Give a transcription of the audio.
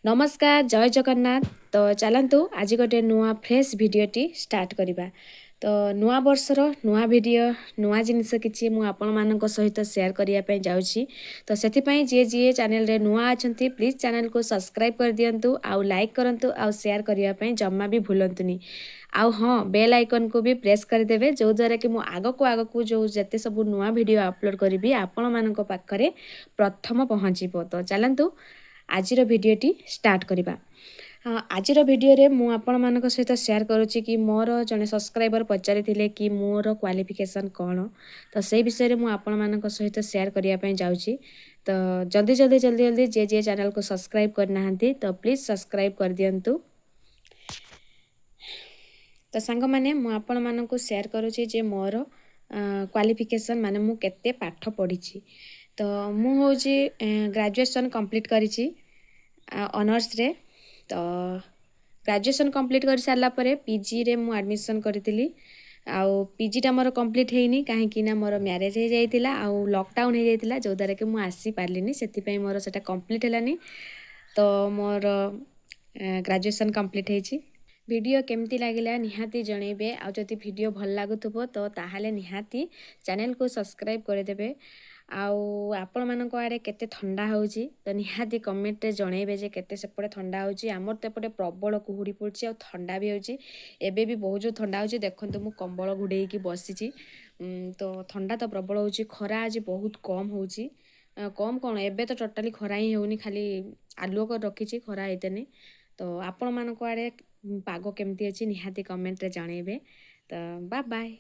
नमस्कार जय जगन्नाथ। तो चलतु आज गोटे नुआ फ्रेश भिडटी स्टार्ट करवा। तो नुआ वर्षर नुआ वीडियो नुआ जिनस कि आपण सहित शेयर करने जाऊँगी। तो से जी जी चैनल रे नुआ अच्छा प्लीज चैनल को सब्सक्राइब कर दिंतु, आउ लाइक करूँ, आउ शेयर करने जमा भी भूलतुनि। आउ हाँ बेल आइकन को भी प्रेस करदेवे, जो द्वारा कि आग को जो जिते सब नुआ वीडियो अपलोड करी आपण मान पाखे प्रथम पहुँचब। तो चलतु आज भिडटी स्टार्ट करवा। आज भिडियो मु आपण मान सहित शेयर करुच्ची कि मोर जड़े सब्सक्राइबर पचारि कि मोर क्वालिफिकेशन कौन। तो से विषय में आपण मान सहित शेयर करने जाऊँगी। तो जल्दी जल्दी जल्दी जल्दी जे जे चैनल को सब्सक्राइब करना तो प्लीज सब्सक्राइब कर दिंतु। तो सांग मैंने आपण मान शेयर करुच्ची जे मोर क्वालिफिकेशन माने मु केते पाठ पढ़ी। तो मु हूँ ग्रेजुएशन कंप्लीट करी ऑनर्स रे। तो ग्रेजुएशन कंप्लीट कर सारा पर पीजी रे मु एडमिशन करी। आउ पीजीटा मोर कंप्लीट होनी कहीं मोर मैरेज हो जाता आउ लॉकडाउन हो जाता, जो द्वारा कि मुझे आसी पार्ली से मोर से कंप्लीट है। तो मोर ग्रेजुएशन कंप्लीट होती। वीडियो केमती लगिला निहाती जनइबे। आ जदि वीडियो भल लागुथबो तो ताहाले निहाती चैनल को सब्सक्राइब करदेबे। आपण मानक आड़े केते ठंडा होउची तो निहाती कमेंट रे जनइबे जे केते सेपटे ठंडा होउची। आमर तो एपटे प्रबल कुहुड़ी पड़ची आ ठंडा भी होउची। एबे भी बहुत जो ठंडा होउची, देखंतु मु कंबल घुड़ेई की बसिची। तो ठंडा तो प्रबल होउची। खरा आज बहुत कम होउची। कम कौन एबे तो टोटाली खरा ही होनी, खाली आलुओ कर रखी खरा एते नहीं। तो आपण मानक आड़े पाग केमती अच्छी निहाती कमेंट रे जनइबे। तो बाय बाय।